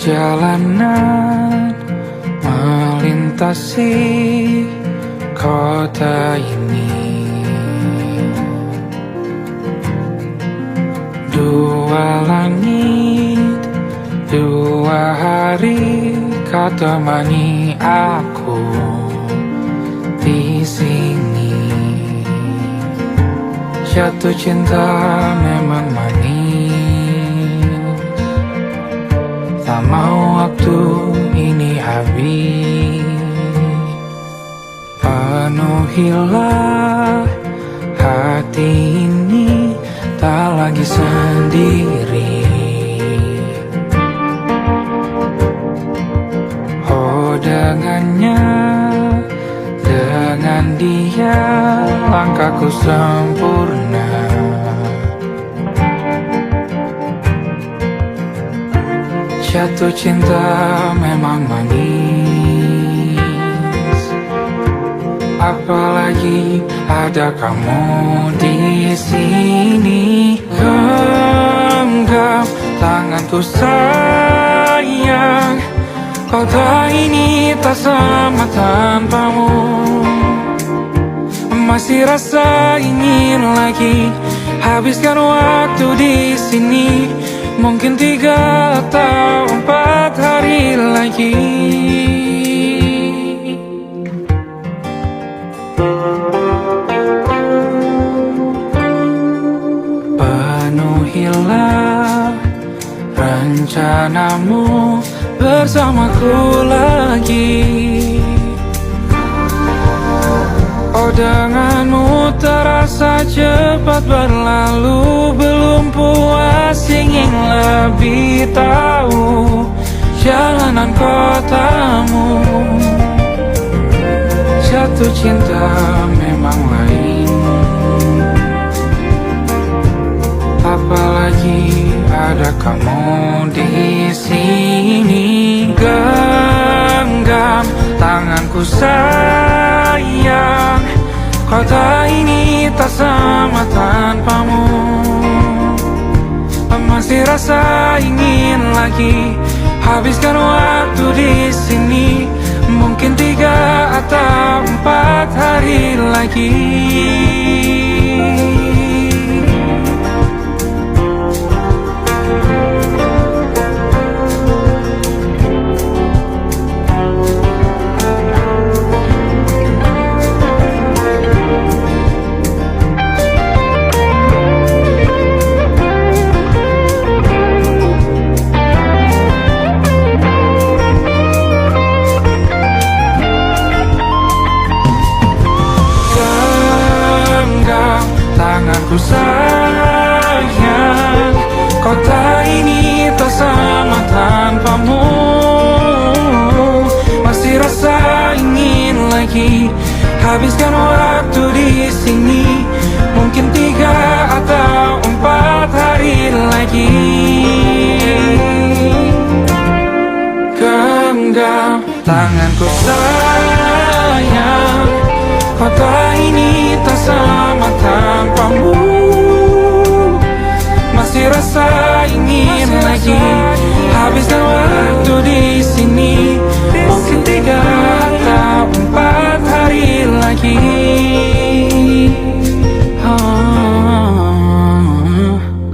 Perjalanan melintasi kota ini, dua langit, dua hari kau temani aku di sini. Jatuh cinta memang manis, tak mau waktu ini habis. Penuhilah hati ini, tak lagi sendiri. Oh dengannya, dengan dia langkahku sempurna. Jatuh cinta memang manis, apalagi ada kamu di sini. Genggam tanganku sayang, kota ini tak sama tanpamu. Masih rasa ingin lagi habiskan waktu di sini. Mungkin 3 atau 4 hari lagi. Penuhilah rencanamu bersamaku lagi. Oh denganmu terasa cepat berlalu, belum puas ingin lebih tahu jalanan kotamu. Jatuh cinta memang lain, apalagi ada kamu di sini. Genggam tanganku sayang, kota ini tak sama tanpamu. Masih rasa ingin lagi habiskan waktu di sini. Mungkin 3 atau 4 hari lagi. Tanganku sayang, kota ini tak sama tanpamu. Masih rasa ingin lagi habiskan waktu di sini. Mungkin 3 atau 4 hari lagi. Genggam tanganku sayang, kota ini tak sama tanpamu. Masih rasa ingin lagi habiskan waktu di sini. Mungkin 3 atau 4 hari lagi.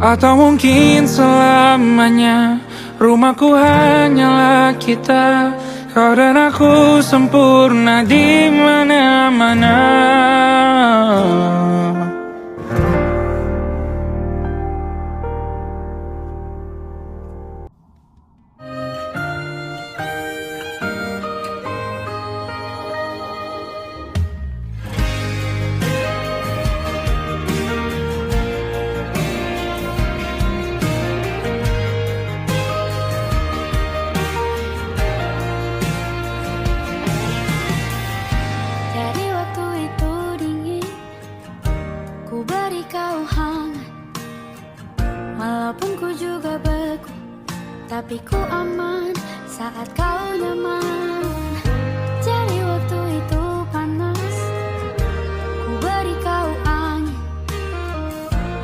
Atau mungkin selamanya. Rumahku hanyalah kita, kau dan aku sempurna di mana-mana. Tapi ku aman saat kau nyaman. Jadi waktu itu panas, ku beri kau angin.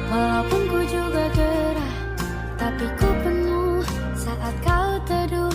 Walaupun ku juga gerah, tapi ku penuh saat kau teduh.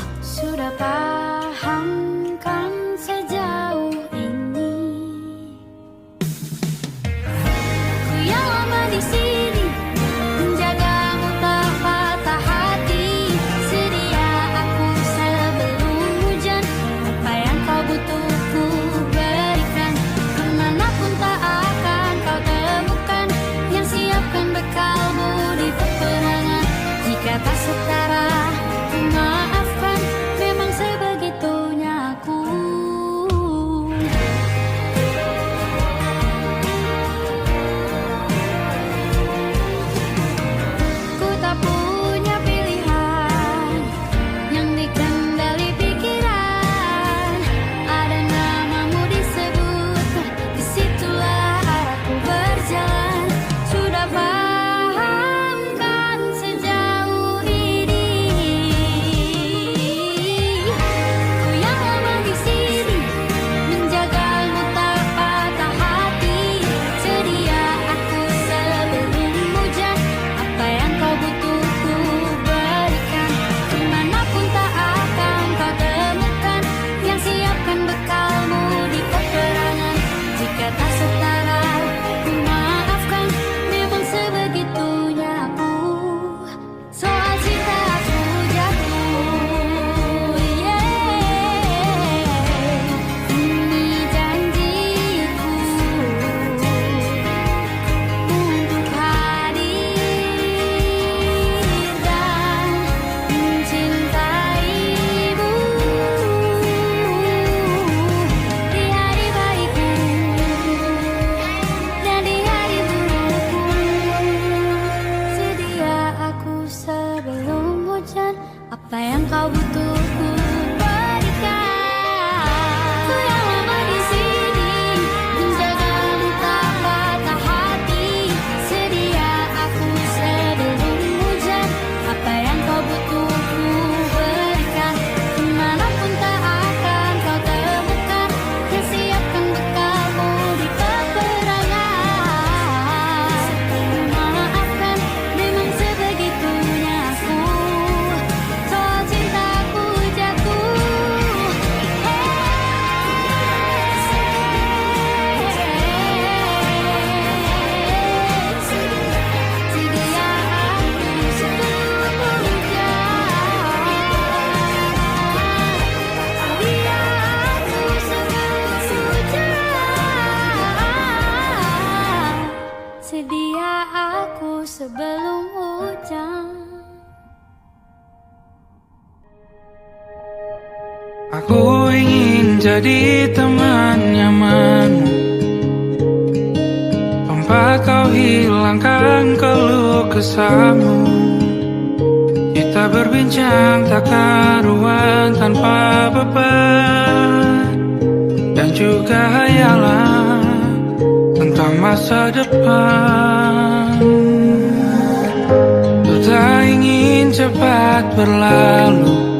Aku ingin jadi teman nyamanmu, tempat kau hilangkan keluh kesahmu. Kita berbincang tak karuan tanpa beban, dan juga hayalan tentang masa depan. Ku tak ingin cepat berlalu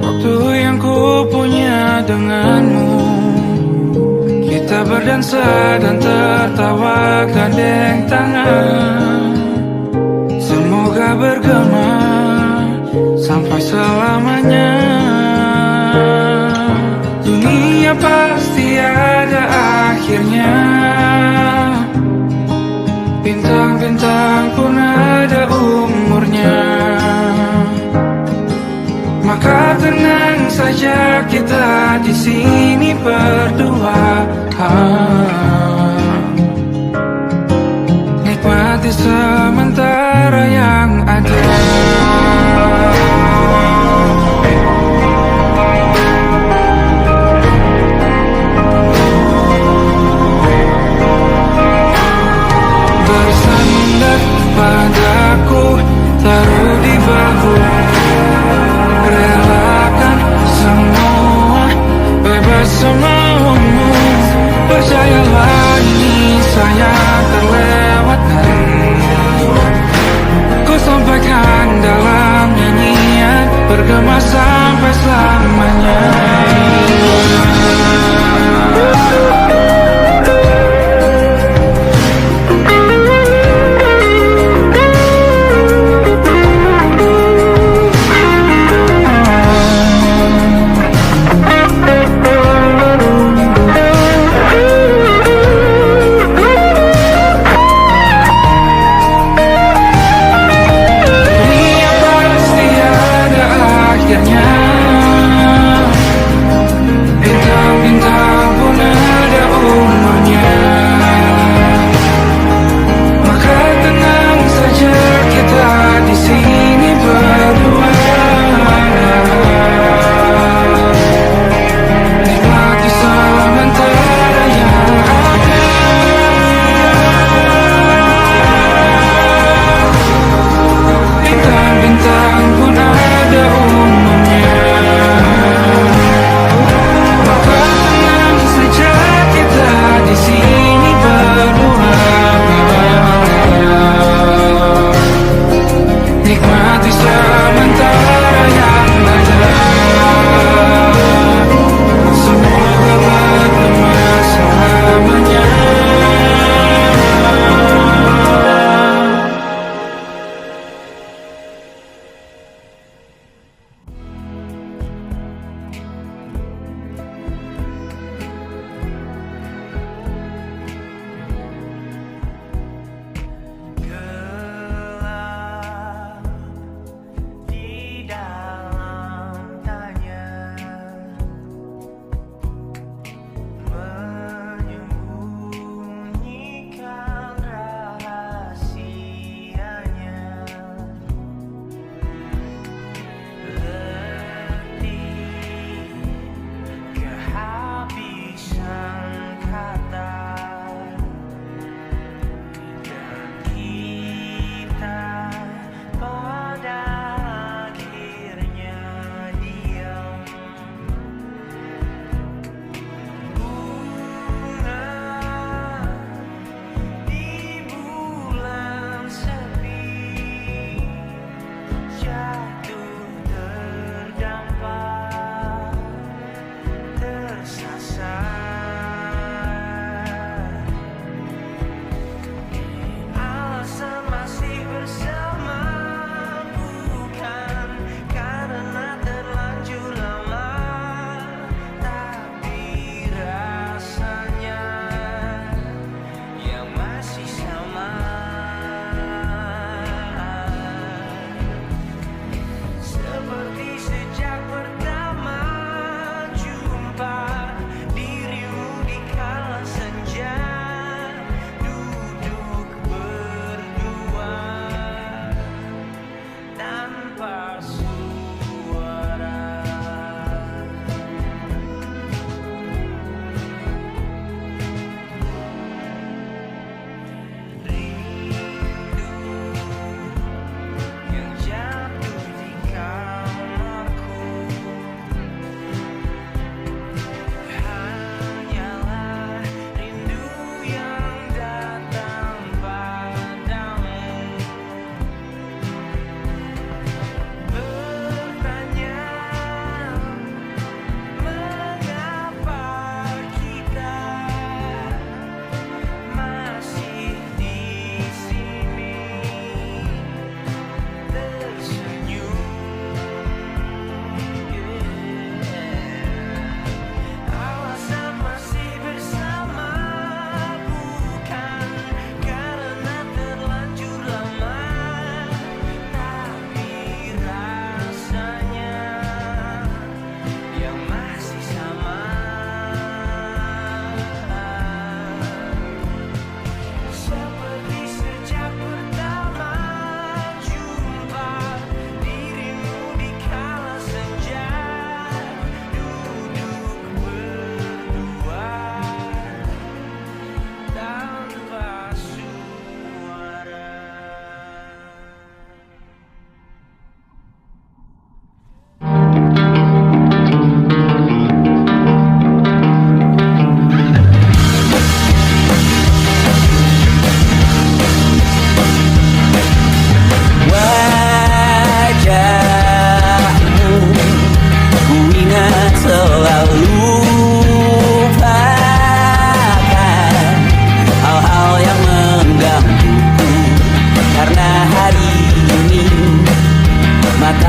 waktu yang ku punya denganmu. Kita berdansa dan tertawa gandeng tangan, semoga bergema sampai selamanya. Dunia pasti ada akhirnya, bintang-bintang pun ada umurnya. Maka tenang saja kita di sini berdua, nikmati sementara yang ada. Bersandar padaku, taruh di bahu, relakan semua, bebas semaumu. Percayalah ini saya terlewatkan, ku sampaikan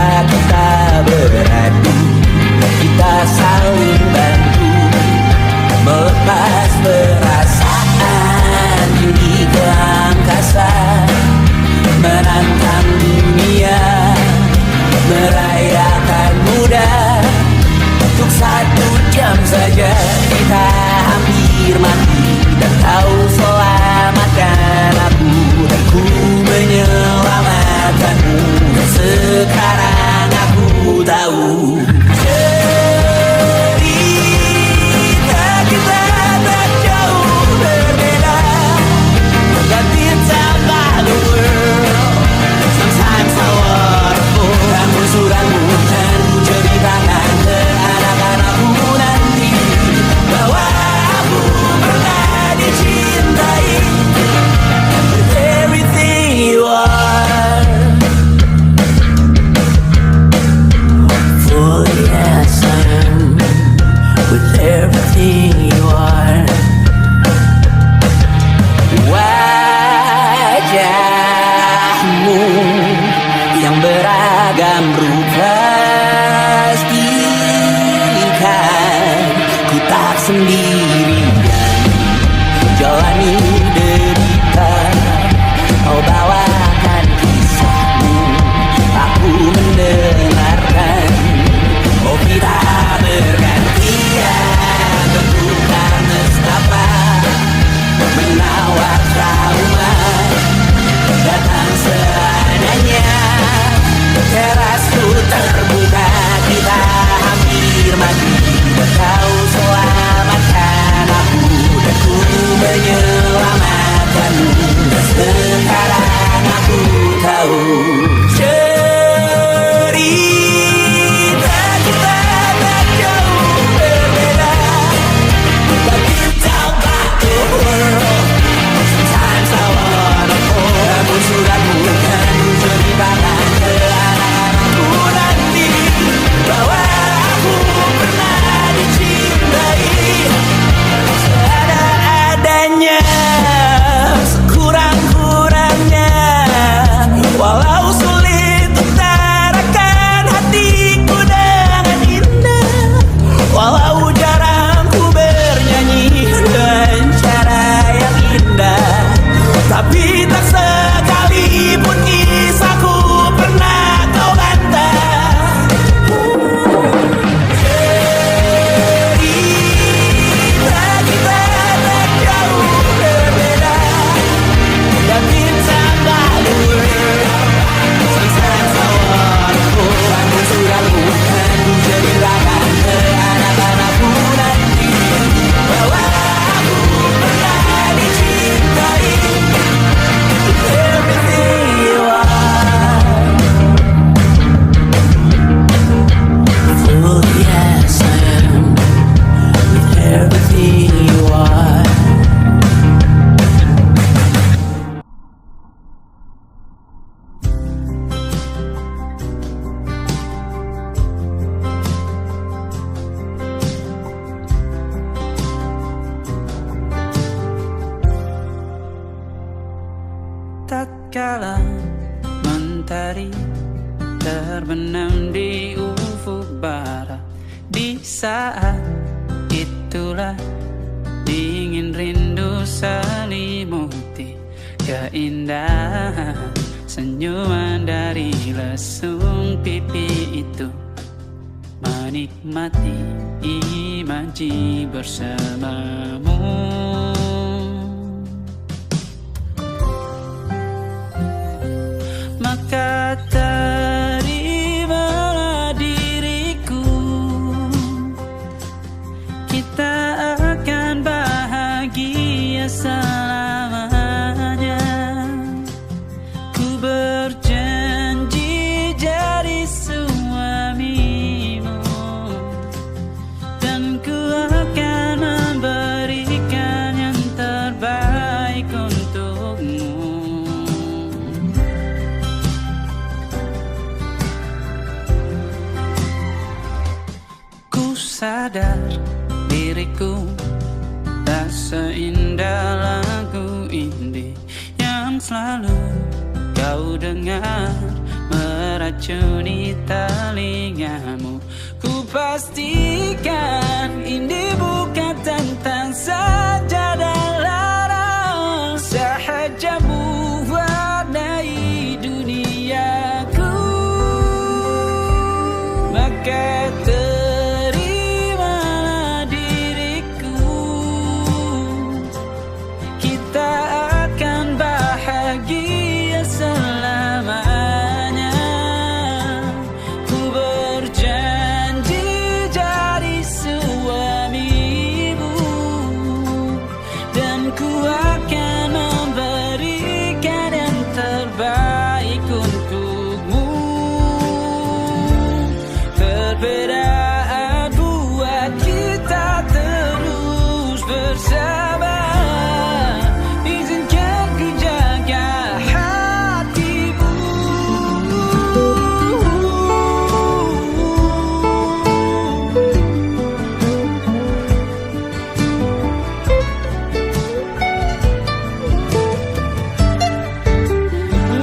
kita beradu, kita saling bantu, melepas perasaan tinggi ke angkasa, menantang dunia, merayakan muda. Untuk 1 jam saja kita hampir mati, dan kau selamatkan aku, dan ku menyelamatkanmu. Dan sekarang aku tahu cerita kita tak jauh berbeda. But it's about the world. Sometimes I waterfall. Namun suratmu kan ku ceritakan ke anak-anakku nanti, bahwa aku pernah dicintai with everything you are. Fully as I am, with everything you are. Wajahmu yang beragam rupa pastikan ku tak sendirian jalani derita. Kau bawakan kisahmu, aku mendengarkan. Oh, kita bergantian bertukar nestapa, menawar trauma datang seadanya. Terasku terbuka, kita hampir mati, kau selamatkan aku, dan ku menyelamatkanmu. Dan sekarang aku tahu cerita kita tak jauh berbeda. But it's about the world. Sometimes I wanna fall. Namun suratmu kan ku ceritakan ke anak-anakku nanti, bahwa aku pernah dicintai seadanya, sekurang-kurangnya. Walau sulit utarakan hatiku dengan indah, walau jarang ku bernyanyi dengan cara yang indah, tapi tak sekalipun kisahku pernah kau bantah. Cerita kita tak jauh berbeda, but it's about the world. Sometimes I wanna fall. Namun suratmu kan ku ceritakan ke anak-anakku nanti, bahwa aku pernah dicintai with everything you are. Fully as I am, with everything you are. Tatkala mentari terbenam di ufuk barat, di saat itulah dingin rindu selimuti keindahan senyuman dari lesung pipi itu, menikmati imaji bersamamu. Maka terimalah diriku, kita akan bahagia selamanya. Ku berjanji jadi suamimu, dan ku akan memberikan yang terbaik untukmu. Sadar diriku tak seindah lagu indie yang selalu kau dengar meracuni telingamu. Ku pastikan ini bukan tentang saja dan larang, sahaja mewarnai duniaku. Maka terimalah diriku, kita akan bahagia selamanya. Ku berjanji jadi suamimu, dan ku akan memberikan yang terbaik untukmu. Perbedaan buat kita terus bersama. Izinkan ku jaga hatimu.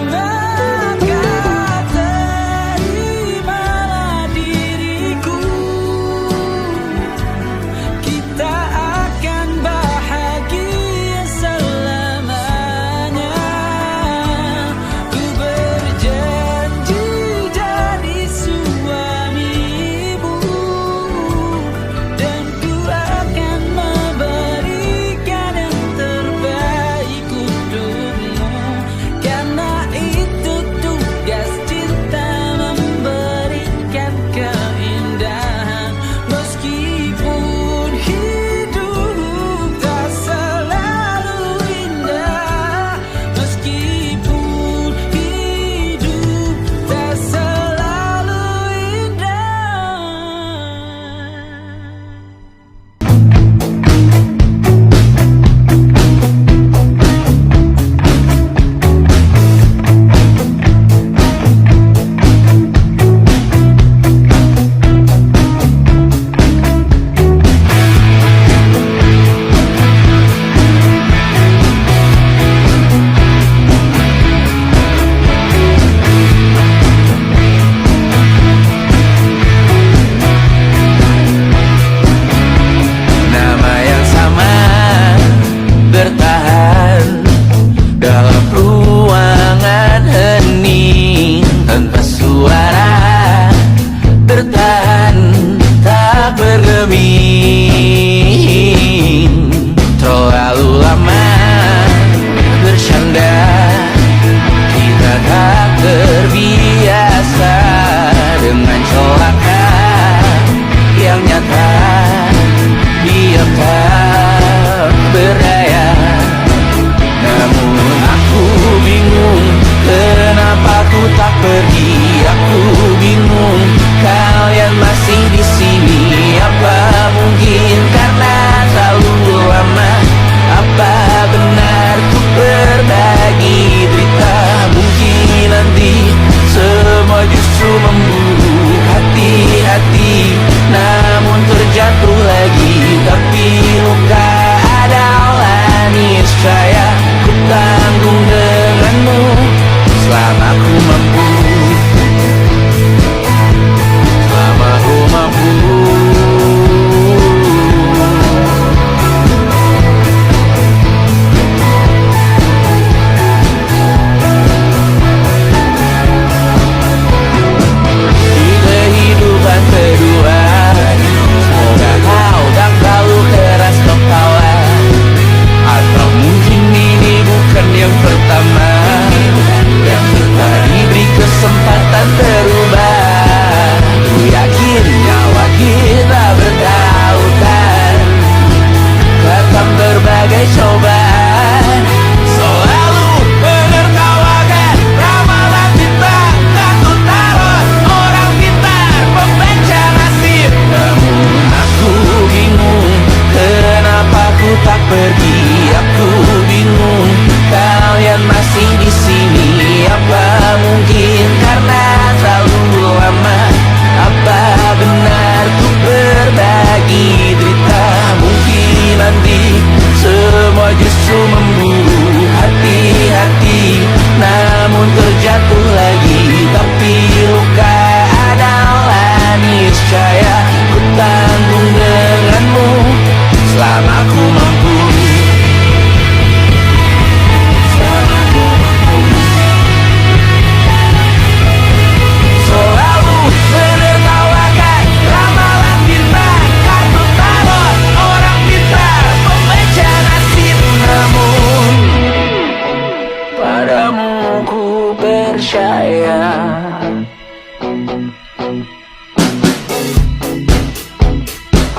Maka terimalah diriku, kita akan bahagia selamanya. Ku berjanji jadi suamimu, dan ku akan memberikan yang terbaik untukmu. Karena itu tugas cinta, memberikan keindahan. Meskipun hidup tak selalu indah, meskipun hidup tak selalu indah. Nama yang sama bertahan dalam ruangan hening, tanpa suara bertahan tak bergeming. Terlalu lama bersandar, kita tak terbiasa dengan celaka yang nyata. Dia tak berdaya, namun aku bingung kenapa ku tak pergi. Aku bingung kalian masih di sini. Apa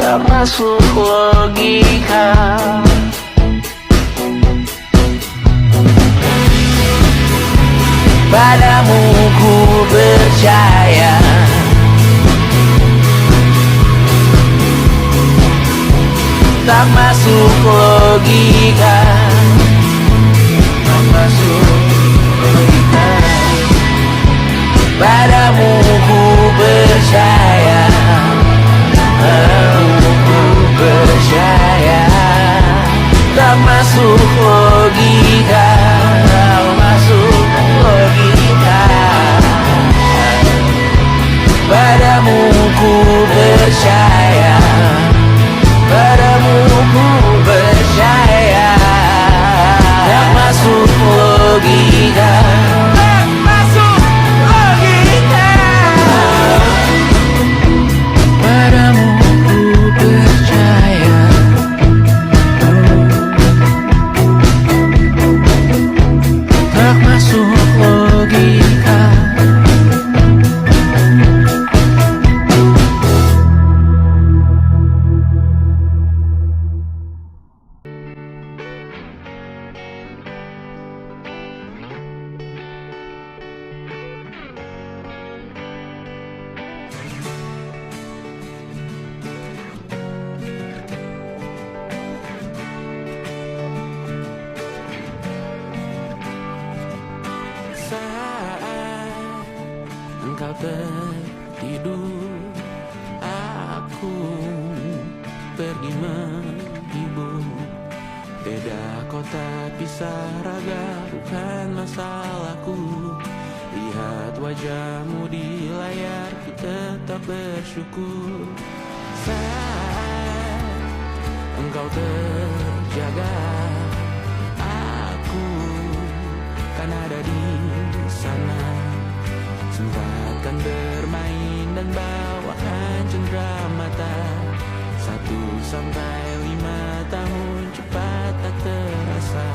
tak masuk logika. Padamu ku percaya, tak masuk logika, tak masuk logika. Padamu ku percaya, padamu ku percaya, tak masuk logika, tak masuk logika. Padamu ku percaya, padamu ku percaya, tak masuk logika, tak masuk logika. Padamu ku percaya, tak masuk logika. Saat engkau tertidur, aku pergi menghibur. Beda kota pisah raga bukan masalahku. Lihat wajahmu di layar, ku tetap bersyukur. Saat engkau terjaga, aku kan ada di sana. Sempatkan bermain dan bawakan cendera mata. 1-5 tahun cepat tak terasa.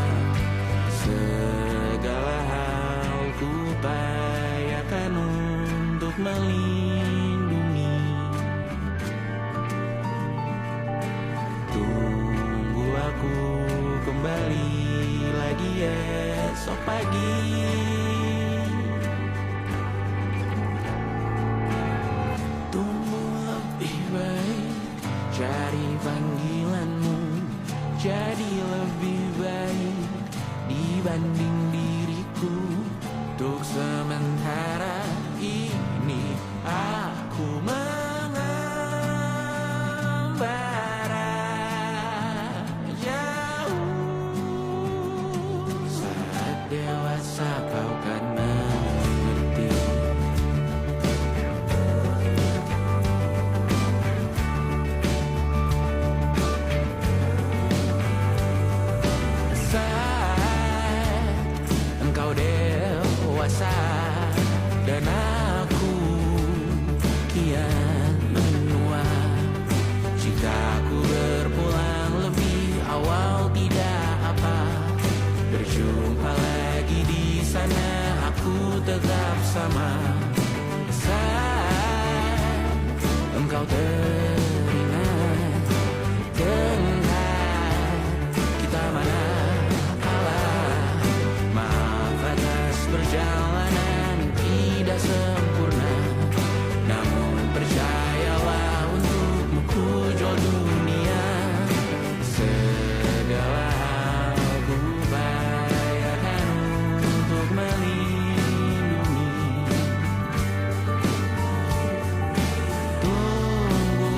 Segala hal ku upayakan untuk melindungi. Tunggu aku kembali lagi esok pagi. Tumbuh lebih baik, cari panggilanmu, jadi lebih baik dibanding diriku. Untuk sementara ini aku mengembara jauh. Saat dewasa kau kan mengerti. Saat engkau dewasa dan aku kian menua. Jika aku berpulang lebih awal tidak apa. Berjumpa lagi di sana, aku tetap sama. Saat engkau teringat dengan kita mana kalah. Maaf atas perjalanan tidak sempurna, namun percayalah untukmu ku jual dunia. Segala hal ku upayakan untuk melindungi. Tunggu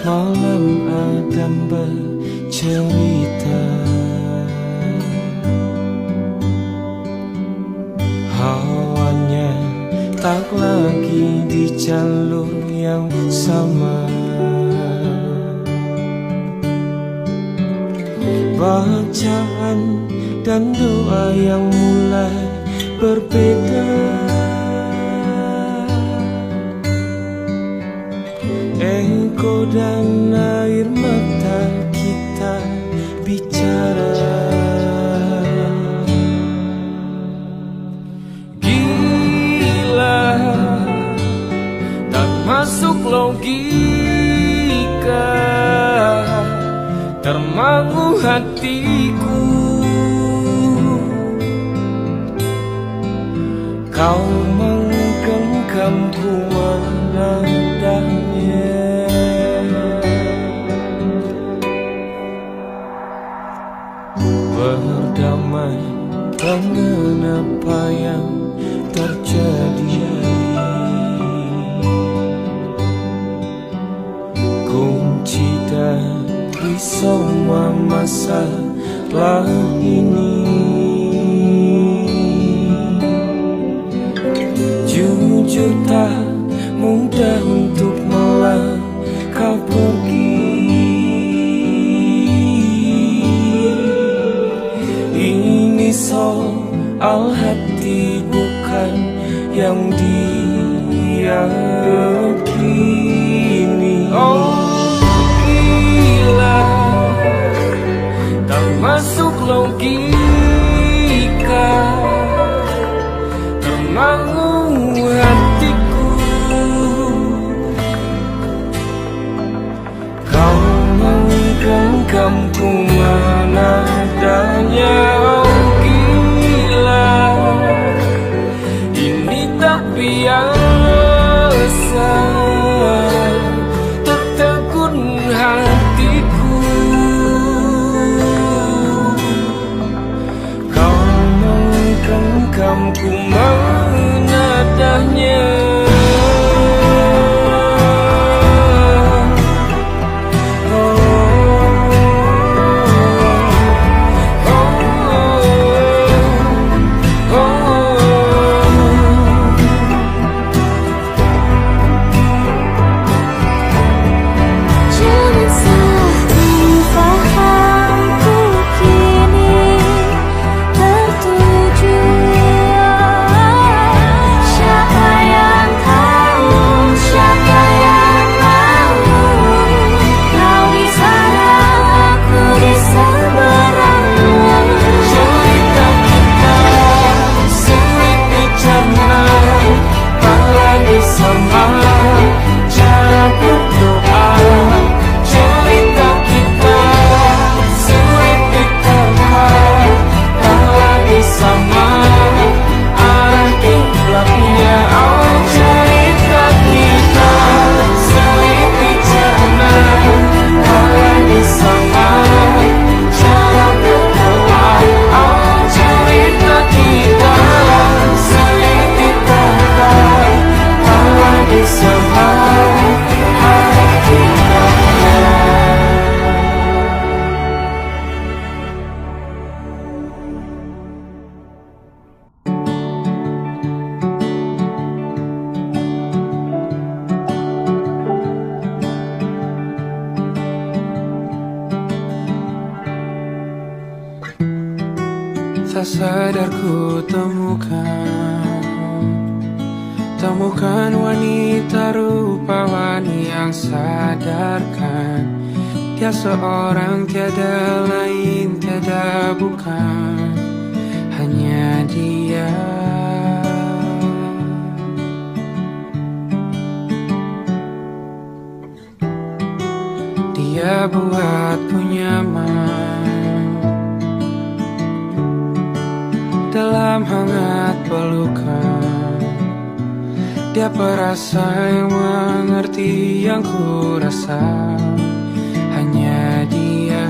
malam Adam bercerita. Hawanya tak lagi di jalur yang sama. Bacaan dan doa yang mulai berbeda. Ego dan air mata kita bicara. Gila, tak masuk logika, termangu hatiku. Kau menggenggamku menandanya. Berdamai dengan apa yang terjadi. Kunci dari semua masalah ini. Jujur tak mudah untuk melangkah pergi. Ini soal hati bukan yang diyakini. Oh gila, tak masuk logika, termangu hatiku. Kau menggenggamku mana adanya. Oh gila, ini tak biasa, tertegun hatiku. Kau menggenggamku mana adanya. Jangan salah fahamku kini tertuju. Siapa yang tahu, siapa yang mahu. Kau di sana, aku di seberangmu. Cerita kita sulit dicerna, apalagi sama cara berdoa. Cerita kita sulit diterima, apalagi sama arah kiblatnya. Oh cerita kita sulit dicerna, apalagi sama cara berdoa. Oh cerita kita sulit diterima, apalagi sama arah kiblatnya. Tak sadar ku temukan wanita rupawan yang sadarkan. Dia seorang, tiada lain, tiada bukan, hanya dia. Dia buatku nyaman dalam hangat pelukan. Dia perasa yang mengerti yang ku rasa, hanya dia.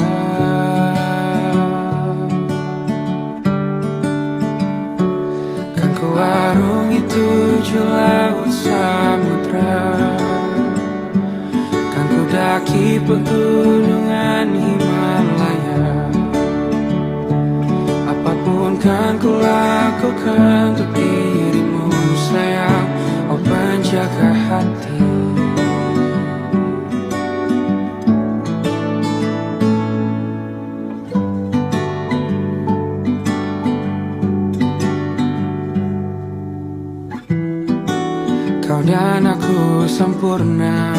Kan ku warungi 7 laut samudra, kan ku daki pegunungan Himalaya. Apapun kan ku lakukan untuk dirimu sayang, oh penjaga hati. Kau dan aku sempurna,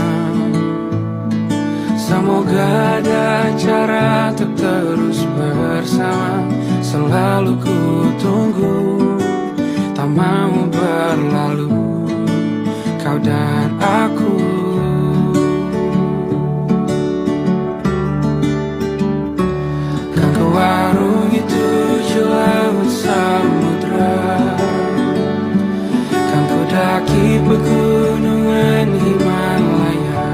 semoga ada cara untuk terus bersama. Selalu ku tunggu, tak mau berlalu, kau dan aku. Kan ke warung itu laut samudra, kan ku daki pegunungan Himalaya.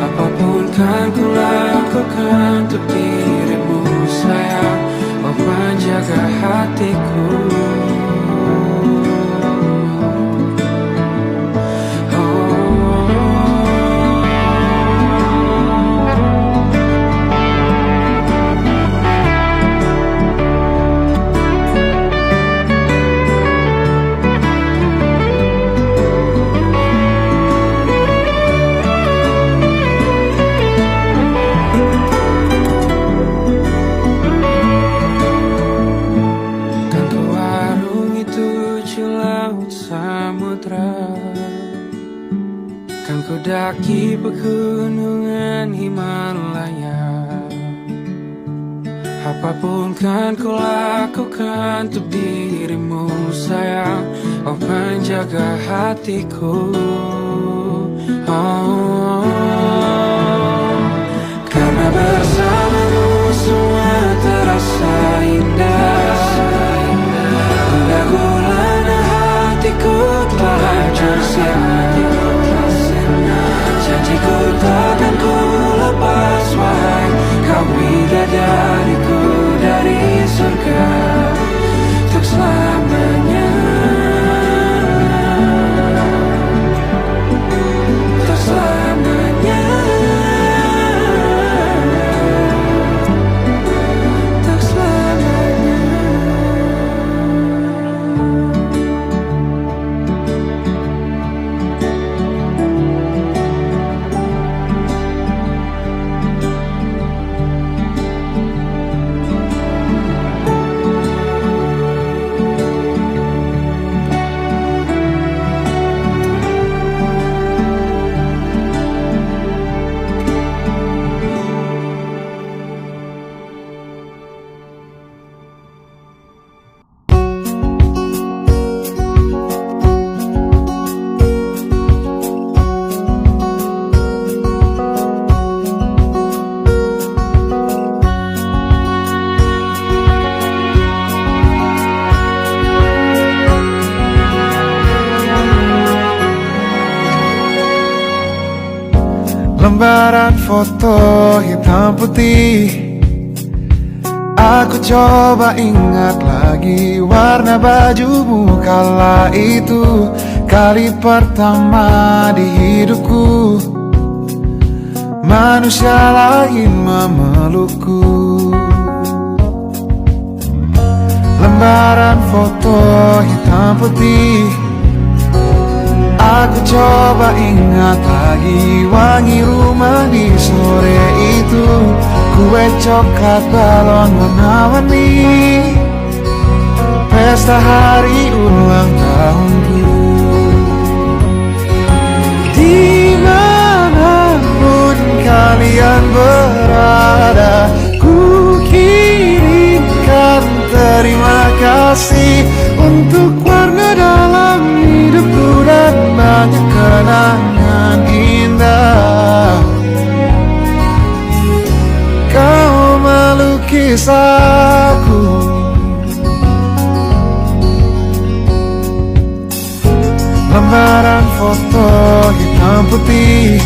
Apapun kan ku lakukan untuk dirimu sayang, oh penjaga hatiku. Kan ku daki pegunungan Himalaya. Apapun kan ku lakukan untuk dirimu sayang, oh penjaga hatiku. Oh, karena bersamamu semua terasa indah. Gundah gulana hatiku telah hancur sia-sia. Janjiku takkan ku lepas, wahai kau bidadariku dari surga untuk selamanya, untuk selamanya, untuk selamanya. Lembaran foto hitam putih, aku coba ingat lagi warna bajumu kala itu. Kali pertama di hidupku manusia lain memelukku. Lembaran foto hitam putih, aku coba ingat lagi wangi rumah di sore itu. Kue coklat balon warna-warni, pesta hari ulang tahunku. Dimanapun kalian berada, ku kirimkan terima kasih untuk warna dalam hidupku dan banyak kenangan indah. Kau melukis aku, lembaran foto hitam putih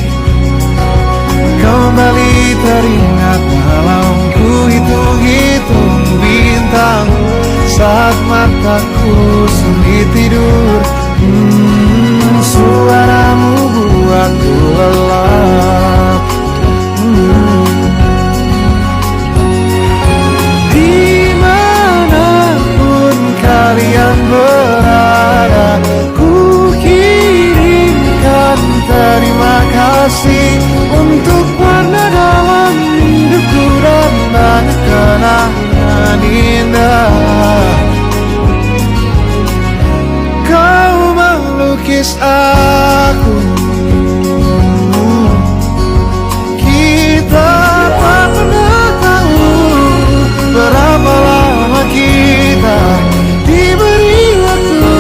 kembali teringat dalam ku hitung-hitung bintang saat mataku sulit tidur. Suaramu buat membuatku lelah. Dimanapun kalian berada, ku kirimkan terima kasih untuk warna dalam hidupku dan banyak kenangan indah. Kau melukis aku, kita tak pernah tahu berapa lama kita diberi waktu.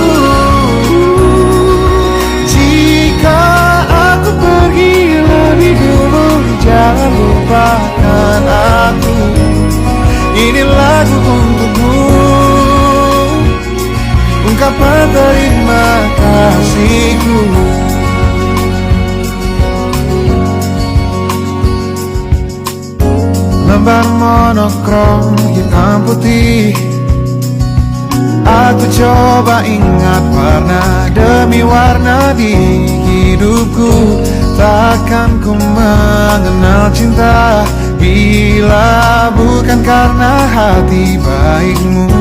Jika aku pergi lebih dulu, jangan lupakan aku. Ini lagu untukmu, ungkapan terima kasihku. Lembar monokrom hitam putih, aku coba ingat warna demi warna di hidupku. Takkan ku mengenal cinta bila bukan karena hati baikmu.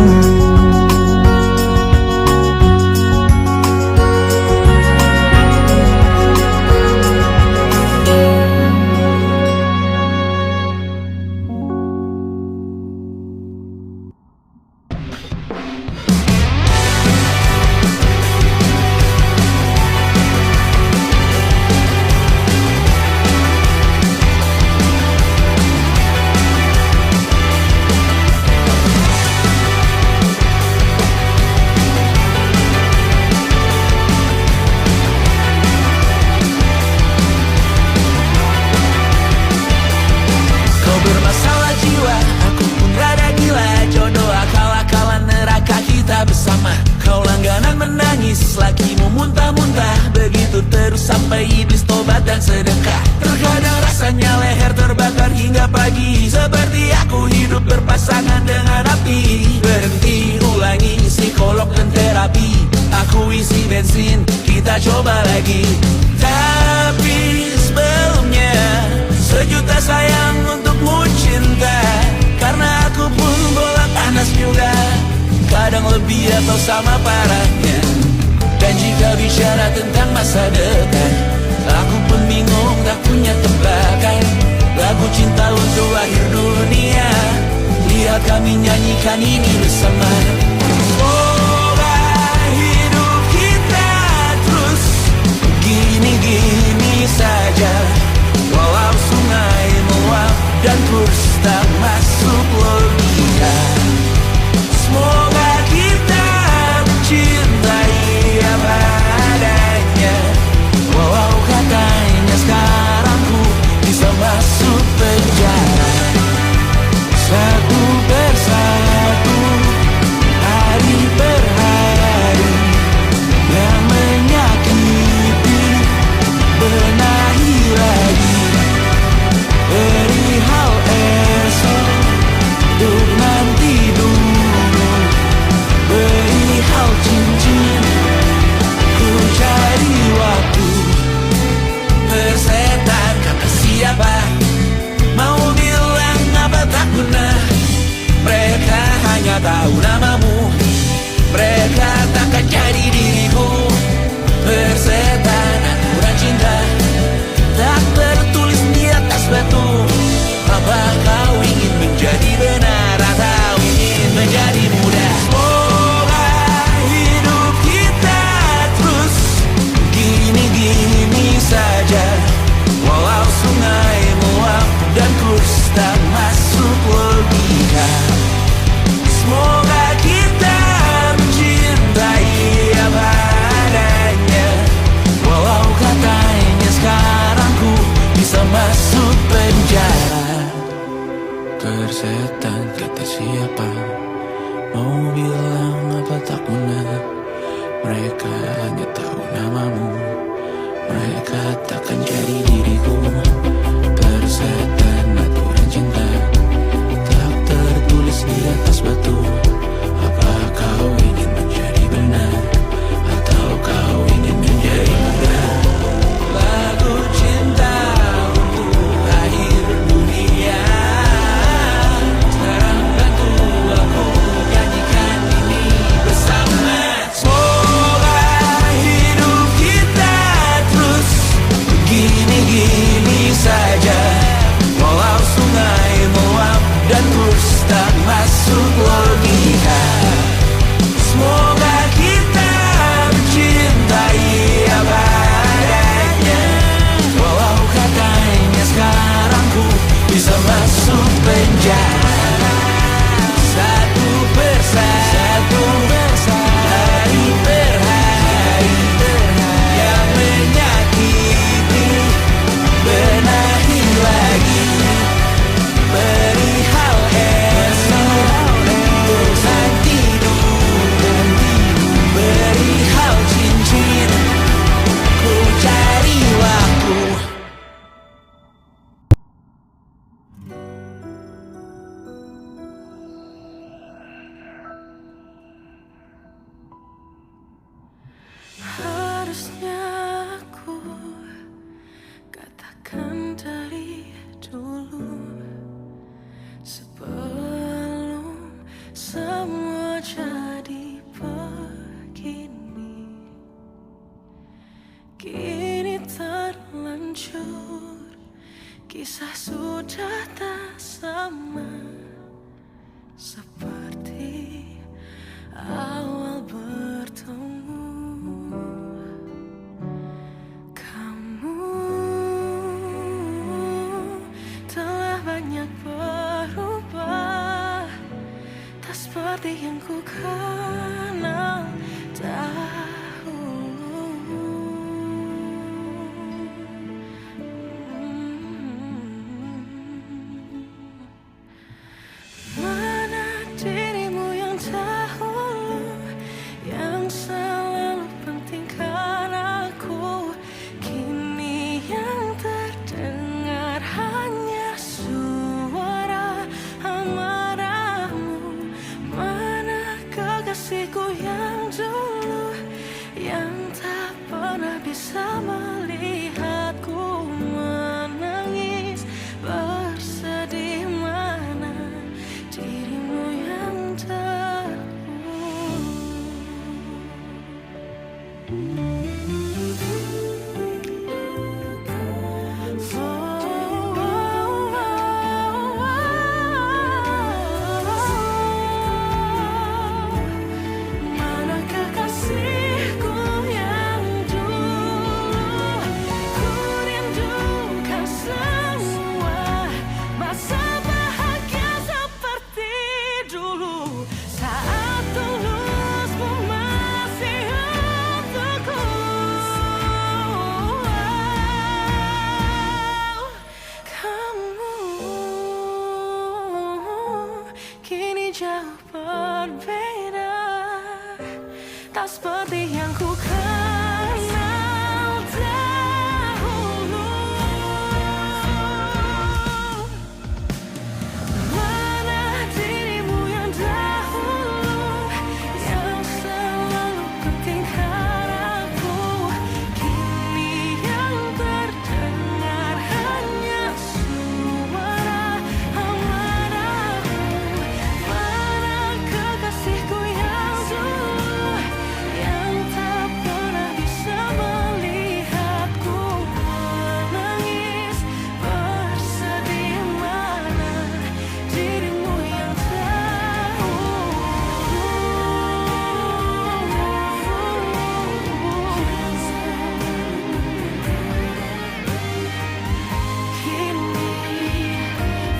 Lagu begini saja. Walau sungai meluap dan terus tak masuk logika. Semoga kita mencintai apa adanya. Walau katanya sekarang ku bisa masuk penjara. Satu persatu hari per hari yang menyakiti, benahi lagi perihal esok, bosan tidur, perihal cincin, ku cari waktu. Harusnya aku katakan dari dulu, sebelum semua jadi begini. Kini terlanjur, kisah sudah tak sama seperti awal bertemu. Kamu telah banyak berubah, tak seperti yang ku kenal dahulu. Mana dirimu yang dahulu, yang selalu pentingkan aku. Kini yang terdengar hanya suara amarahmu. Mana kekasihku yang dulu, yang tak pernah bisa melihatku menangis bersedih. Mana dirimu yang dahulu. Mana kekasihku yang dulu, ku rindukan semua masa bahagia seperti dulu, saat tulusmu masih untukku. Kamu kini jauh berbeda, tak seperti yang ku kenal dahulu. Mana dirimu yang dahulu, yang selalu pentingkan aku. Kini yang terdengar hanya suara amarahmu. Mana kekasihku yang dulu, yang tak pernah bisa melihatku menangis bersedih. Mana dirimu yang kini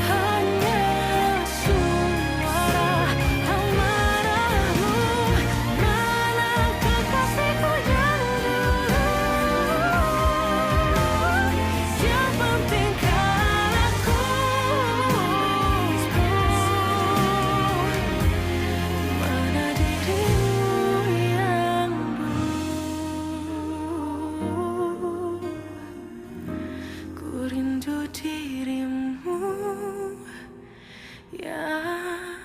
hanya suara amarahmu. Mana kekasihku yang dulu, yang pentingkan aku. Mana dirimu yang dulu, ku rindu dirimu yang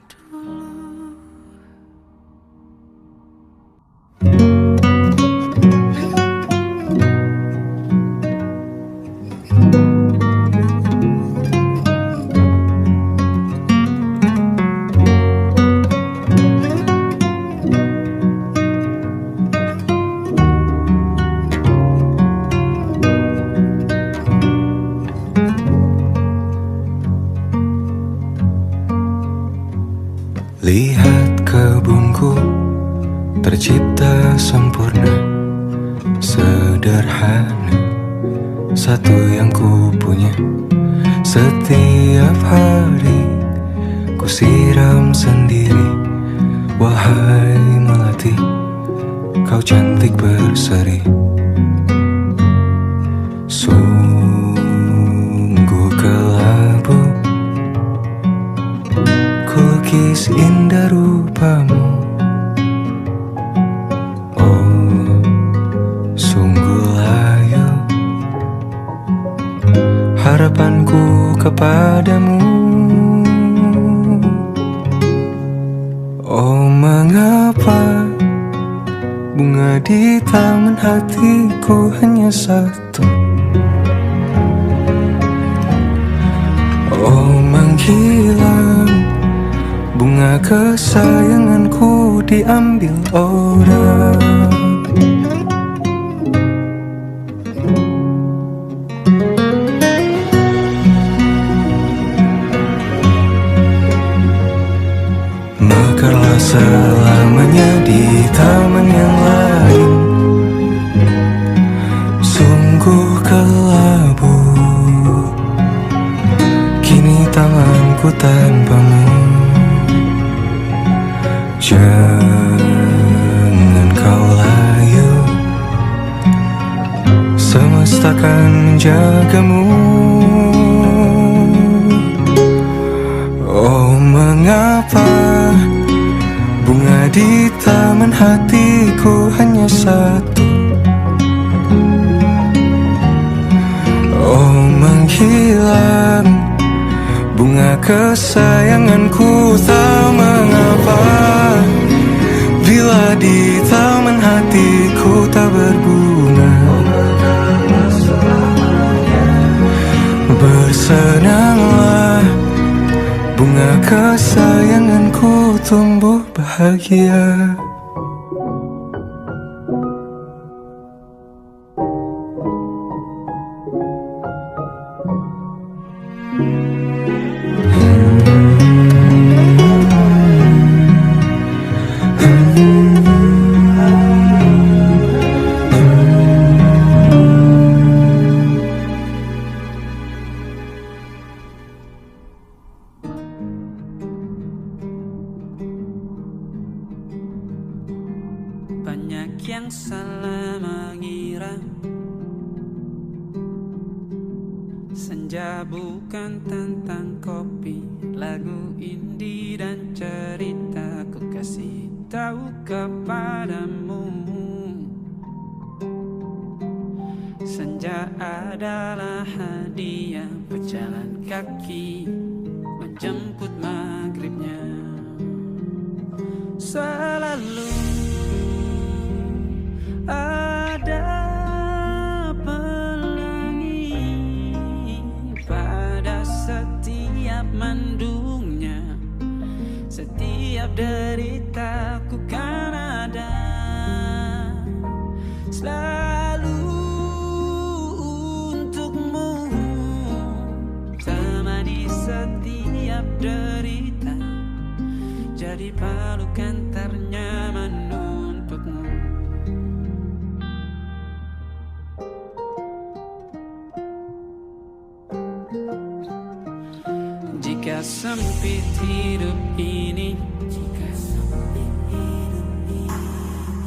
dulu. tercipta sempurna, sederhana, satu yang ku punya. Setiap hari ku siram sendiri. Wahai melati, kau cantik berseri. Sungguh kelabu ku lukis indah rupamu. Oh, sungguh layu harapanku kepadamu. Oh, mengapa bunga di taman hatiku hanya satu? Oh, menghilang bunga kesayanganku diambil orang. Mekarlah selamanya di taman yang lain. Sungguh kelabu kini tanganku tanpamu. Jangan kau layu, semesta akan menjagamu. Oh, mengapa bunga di taman hatiku hanya satu? Oh, menghilang bunga kesayanganku, tak mengapa bila di taman hatiku tak berbunga. Bersenanglah bunga kesayanganku tumbuh bahagia. Banyak yang salah mengira senja bukan tentang kopi, lagu indie dan cerita. Ku kasih tahu kepadamu, senja adalah hadiah pejalan kaki menjemput maghribnya. Selalu ada pelangi pada setiap mendungnya. Setiap deritaku kan ada selalu untukmu, temani setiap derita, jadi pelukan ternyaman untukmu. Jika sempit hidup ini,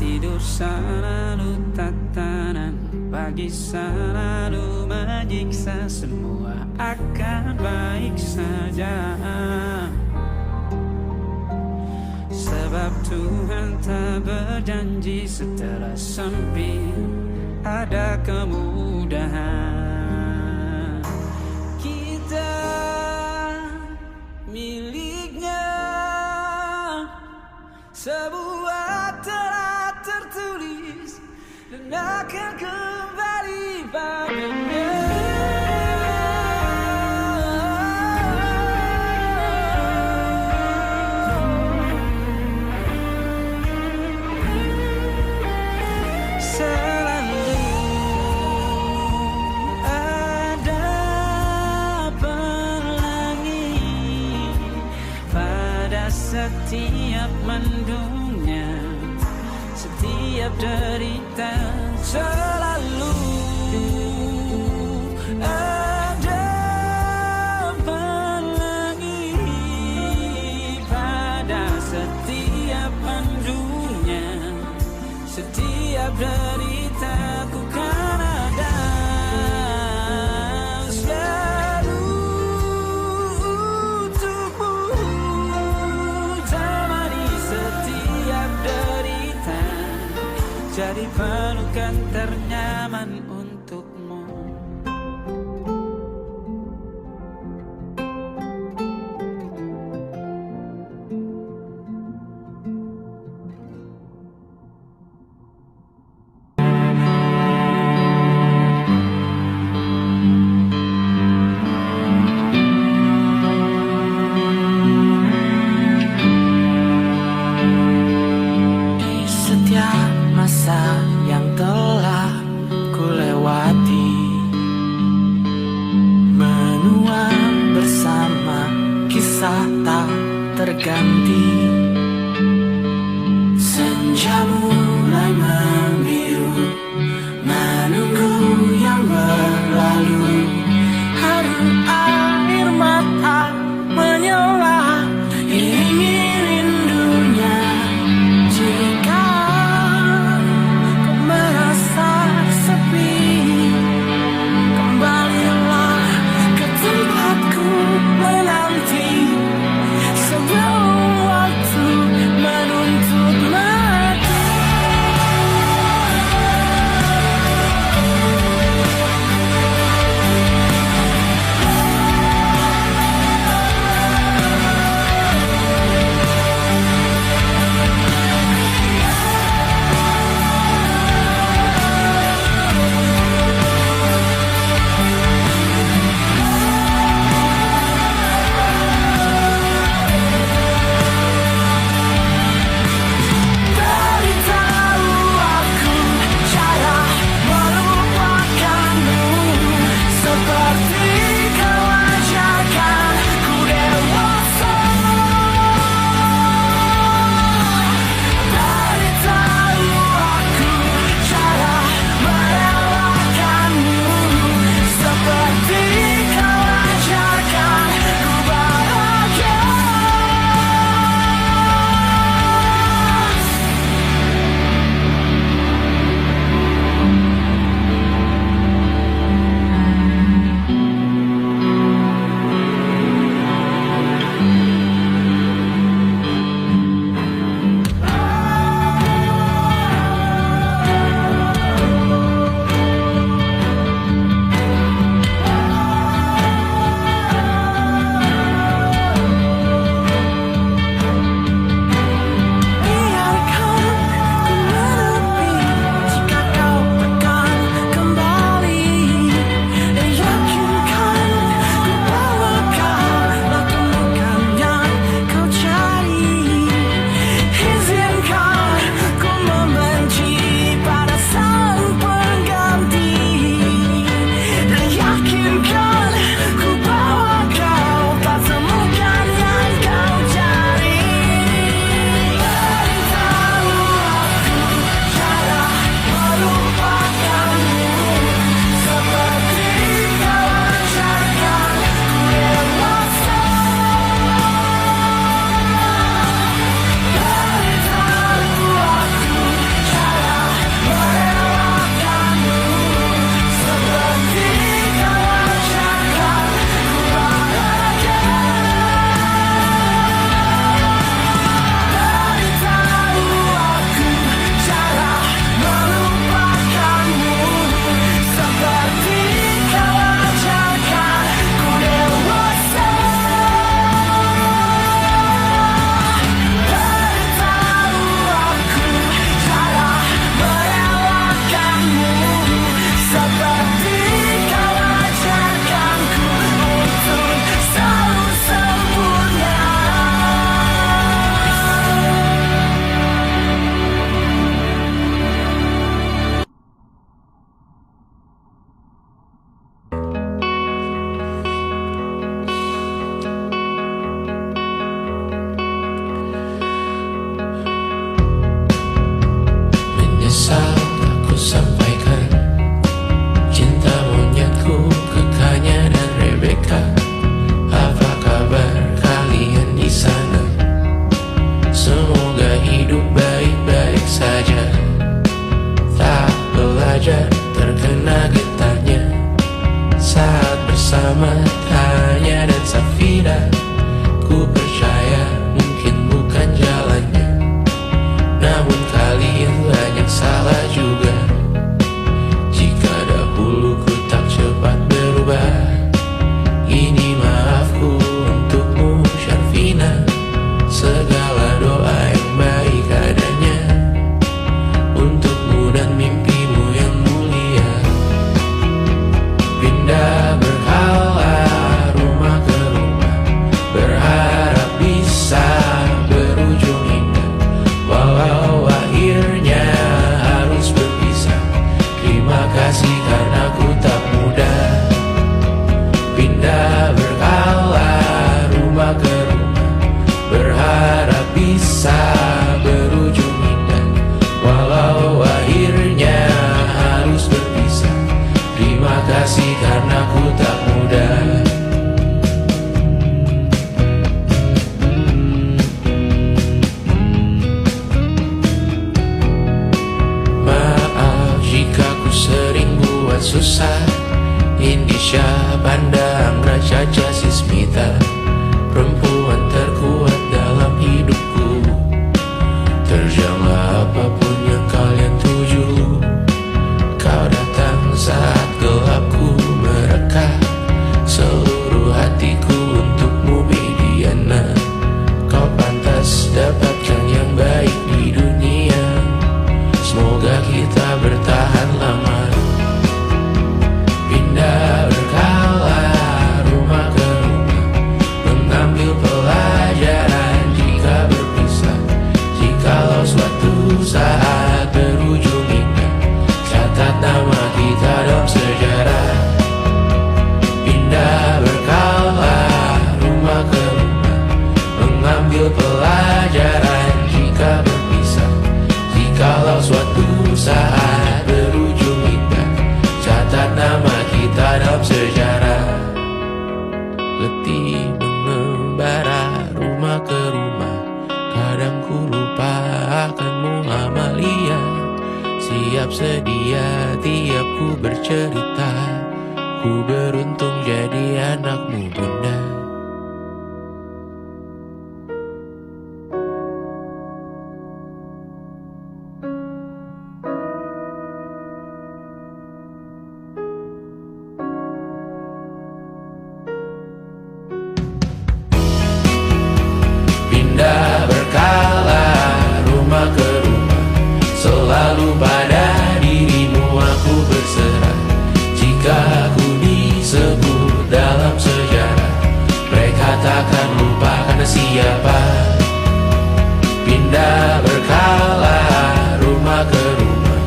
tidur selalu tatanan, pagi selalu menyiksa, semua akan baik saja. Sebab Tuhan tak berjanji setelah sempit ada kemudahan. Kita miliknya, sebuah telah tertulis dan akan kembali padanya. Selalu ada pelangi pada setiap mendungnya. setiap derita selalu ada pelangi pada setiap pandunya. Setiap derita ku kan ada selalu untukmu. Temani setiap derita, jadi pelukan ternyaman untukmu. Di setiap masa yang telah ku lewati, menua bersama kisah tak terganti. Senja mulai membiru, menunggu yang berlalu. Haru air mata menyala, iringi rindunya. Jika kau merasa sepi, kembalilah ke tempatku menanti. Sebelum waktu menuntut mati. Beritahu aku cara melupakanmu, seperti kau ajarkan ku dewasa. Beritahu aku cara merelakanmu, seperti kau ajarkan ku bahagia. Anggra Caca Sismita, perempuan terkuat dalam hidupku. Terjanglah apapun yang kalian tuju. Kau datang saat gelapku mereka, seluruh hatiku untukmu Mediana. Kau pantas dapatkan yang baik di dunia. Semoga kita bertahan lama. Pindah berkala rumah ke rumah, mengambil pelajaran jika berpisah. Jikalau suatu saat berujung indah, catat nama kita dalam sejarah. Pindah berkala rumah ke rumah, mengambil pelajaran jika berpisah. Jikalau suatu saat berujung indah, catat nama kita dalam sejarah. Letih mengembara rumah ke rumah, kadang ku lupa akanmu Amalia. Siap sedia tiap ku bercerita, ku beruntung jadi anakmu bunda. Pindah berkala rumah ke rumah, selalu pada dirimu aku berserah. Jika aku disebut dalam sejarah, mereka takkan lupa karena siapa. Pindah berkala rumah ke rumah,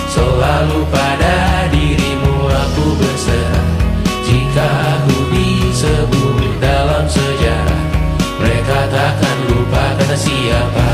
selalu pada dirimu aku berserah. Jika aku disebut dalam sejarah, mereka takkan lupa kata siapa.